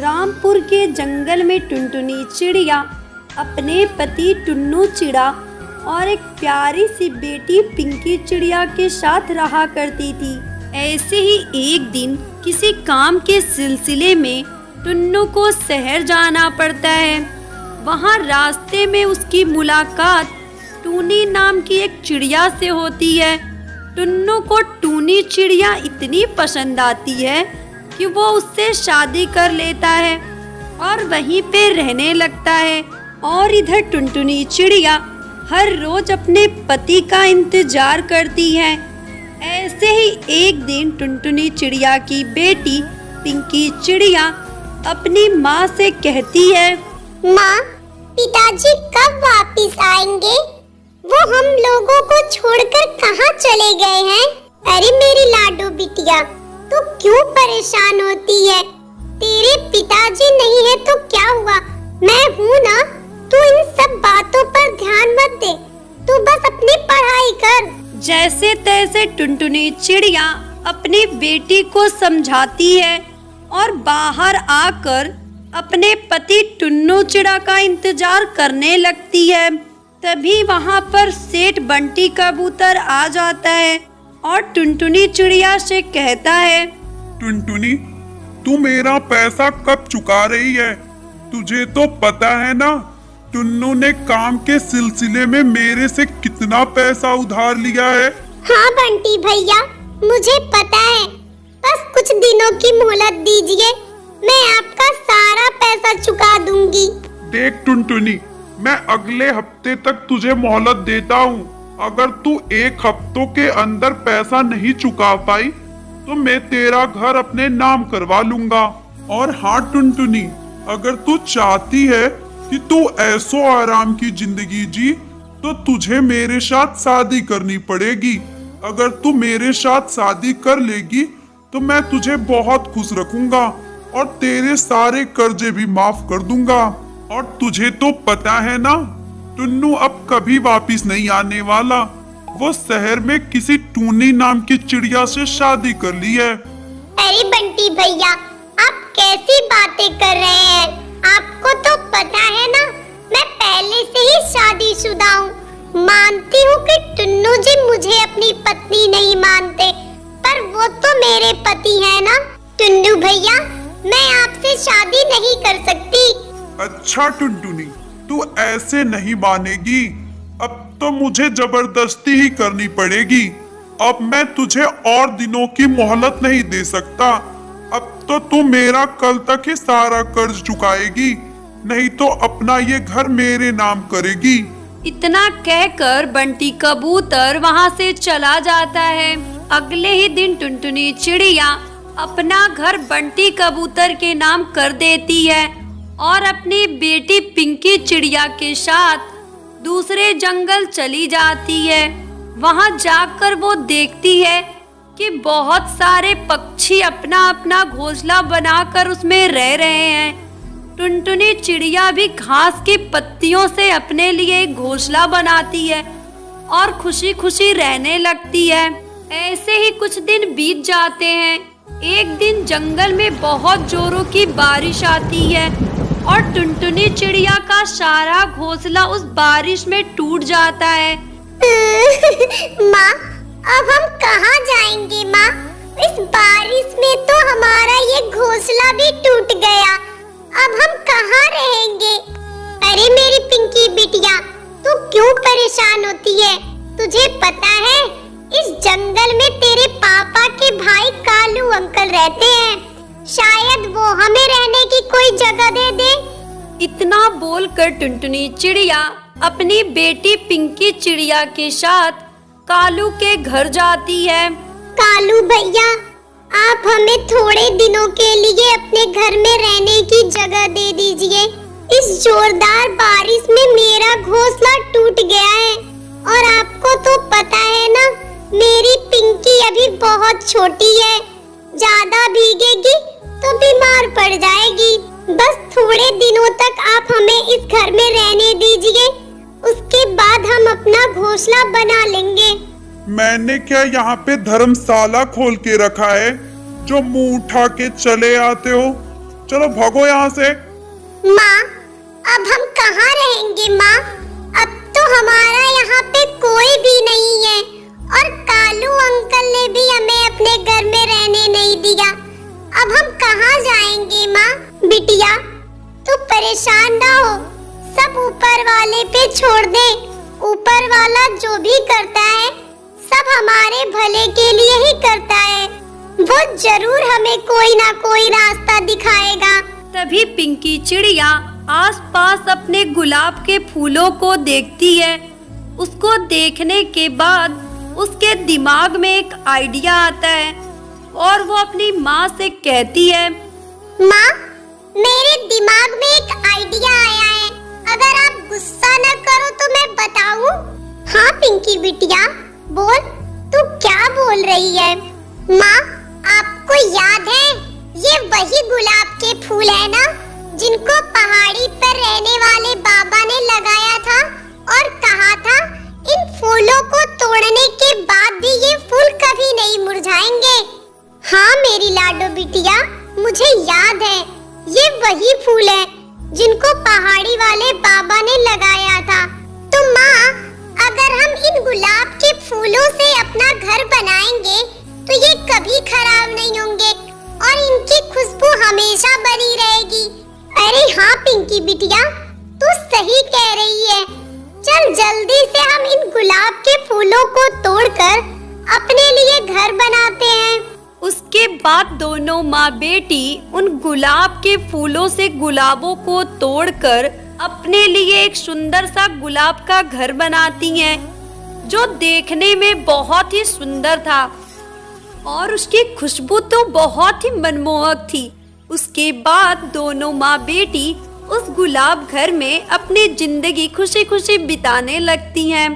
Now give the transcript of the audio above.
रामपुर के जंगल में टुनटुनी चिड़िया अपने पति टुन्नू चिड़ा और एक प्यारी सी बेटी पिंकी चिड़िया के साथ रहा करती थी। ऐसे ही एक दिन किसी काम के सिलसिले में टुन्नू को शहर जाना पड़ता है। वहाँ रास्ते में उसकी मुलाकात टूनी नाम की एक चिड़िया से होती है। टुन्नू को टूनी चिड़िया इतनी पसंद आती है कि वो उससे शादी कर लेता है और वहीं पे रहने लगता है। और इधर टुनटुनी चिड़िया हर रोज अपने पति का इंतजार करती है। ऐसे ही एक दिन टुनटुनी चिड़िया की बेटी पिंकी चिड़िया अपनी माँ से कहती है, माँ, पिताजी कब वापिस आएंगे? वो हम लोगों को छोड़कर कहाँ चले गए हैं? अरे मेरी लाडो बिटिया, तू क्यों परेशान होती है? तेरे पिताजी नहीं है तो क्या हुआ, मैं हूँ ना। तू इन सब बातों पर ध्यान मत दे, तू बस अपनी पढ़ाई कर। जैसे तैसे टुनटुनी चिड़िया अपनी बेटी को समझाती है और बाहर आकर अपने पति टुन्नू चिड़ा का इंतजार करने लगती है। तभी वहाँ पर सेठ बंटी कबूतर आ जाता है और टुनटुनी चिड़िया से कहता है, टुनटुनी, तू मेरा पैसा कब चुका रही है? तुझे तो पता है ना, टुन्नू ने काम के सिलसिले में मेरे से कितना पैसा उधार लिया है। हाँ बंटी भैया, मुझे पता है। बस कुछ दिनों की मोहलत दीजिए, मैं आपका सारा पैसा चुका दूंगी। देख टुनटुनी, मैं अगले हफ्ते तक तुझे मोहलत देता हूँ। अगर तू एक हफ्तों के अंदर पैसा नहीं चुका पाई तो मैं तेरा घर अपने नाम करवा लूंगा। और हाँ टुनटुनी, अगर तू चाहती है कि तू ऐसो आराम की जिंदगी जी तो तुझे मेरे साथ शादी करनी पड़ेगी। अगर तू मेरे साथ शादी कर लेगी तो मैं तुझे बहुत खुश रखूंगा और तेरे सारे कर्जे भी माफ कर दूंगा। और तुझे तो पता है ना, टुन्नू अब कभी वापिस नहीं आने वाला। वो शहर में किसी टूनी नाम की चिड़िया से शादी कर ली है। अरे बंटी भैया, आप कैसी बातें कर रहे हैं? आपको तो पता है ना, मैं पहले से ही शादीशुदा हूँ। मानती हूँ कि टुन्नू जी मुझे अपनी पत्नी नहीं मानते, पर वो तो मेरे पति है ना। टुन्नू भैया, मैं आपसे शादी नहीं कर सकती। अच्छा टुनटुनी, तू ऐसे नहीं मानेगी। अब तो मुझे जबरदस्ती ही करनी पड़ेगी। अब मैं तुझे और दिनों की मोहलत नहीं दे सकता। अब तो तू मेरा कल तक ही सारा कर्ज चुकाएगी, नहीं तो अपना ये घर मेरे नाम करेगी। इतना कहकर बंटी कबूतर वहाँ से चला जाता है। अगले ही दिन टुनटुनी चिड़िया अपना घर बंटी कबूतर के नाम कर देती है और अपनी बेटी पिंकी चिड़िया के साथ दूसरे जंगल चली जाती है। वहाँ जाकर वो देखती है कि बहुत सारे पक्षी अपना अपना घोंसला बनाकर उसमें रह रहे हैं। टुनटुनी चिड़िया भी घास की पत्तियों से अपने लिए एक घोंसला बनाती है और खुशी खुशी रहने लगती है। ऐसे ही कुछ दिन बीत जाते हैं। एक दिन जंगल में बहुत जोरों की बारिश आती है और टुनटुनी चिड़िया का सारा घोंसला उस बारिश में टूट जाता है। माँ, अब हम कहाँ जाएंगे माँ? इस बारिश में तो हमारा ये घोंसला भी टूट गया। अब हम कहाँ रहेंगे? अरे मेरी पिंकी बिटिया, तू क्यों परेशान होती है? तुझे पता है, इस जंगल में तेरे पापा के भाई कालू अंकल रहते हैं। शायद वो हमें रहने की कोई जगह दे दे। इतना बोलकर टुनटुनी चिड़िया अपनी बेटी पिंकी चिड़िया के साथ कालू के घर जाती है। कालू भैया, आप हमें थोड़े दिनों के लिए अपने घर में रहने की जगह दे दीजिए। इस जोरदार बारिश में मेरा घोंसला टूट गया है और आपको तो पता है ना, मेरी पिंकी अभी बहुत छोटी है। ज्यादा भीगेगी तो बीमार पड़ जाएगी। बस थोड़े दिनों तक आप हमें इस घर में रहने दीजिए, उसके बाद हम अपना घोंसला बना लेंगे। मैंने क्या यहाँ पे धर्मशाला खोल के रखा है जो मुंह उठा के चले आते हो? चलो भागो यहाँ से। माँ, अब हम कहाँ रहेंगे माँ? अब तो हमारा यहाँ पे कोई भी नहीं है और कालू अंकल ने भी हमें अपने घर में रहने नहीं दिया। अब हम कहाँ जाएंगे माँ? बिटिया, तू परेशान ना हो, सब ऊपर वाले पे छोड़ दे। ऊपर वाला जो भी करता है सब हमारे भले के लिए ही करता है। वो जरूर हमें कोई ना कोई रास्ता दिखाएगा। तभी पिंकी चिड़िया आसपास अपने गुलाब के फूलों को देखती है। उसको देखने के बाद उसके दिमाग में एक आइडिया आता है और वो अपनी माँ से कहती है, माँ, मेरे दिमाग में एक आइडिया आया है। अगर आप गुस्सा न करो तो मैं बताऊं? हाँ पिंकी बिटिया, बोल, तू क्या बोल रही है? माँ, आपको याद है ये वही गुलाब के फूल है ना जिनको पहाड़ी पर रहने वाले बाबा ने लगाया था और कहा था इन फूलों को तोड़ने के बाद भी ये फूल कभी नहीं मुरझाएंगे। हाँ मेरी लाडो बिटिया, मुझे याद है ये वही फूल है जिनको पहाड़ी वाले बाबा ने लगाया था। तो माँ, अगर हम इन गुलाब के फूलों से अपना घर बनाएंगे तो ये कभी खराब नहीं होंगे और इनकी खुशबू हमेशा बनी रहेगी। अरे हाँ पिंकी बिटिया, तू सही कह रही है। चल जल्दी से हम इन गुलाब के फूलों को तोड़कर अपने लिए घर बनाते हैं। उसके बाद दोनों माँ बेटी उन गुलाब के फूलों से गुलाबों को तोड़कर अपने लिए एक सुंदर सा गुलाब का घर बनाती हैं, जो देखने में बहुत ही सुंदर था और उसकी खुशबू तो बहुत ही मनमोहक थी। उसके बाद दोनों माँ बेटी उस गुलाब घर में अपनी जिंदगी खुशी खुशी बिताने लगती हैं।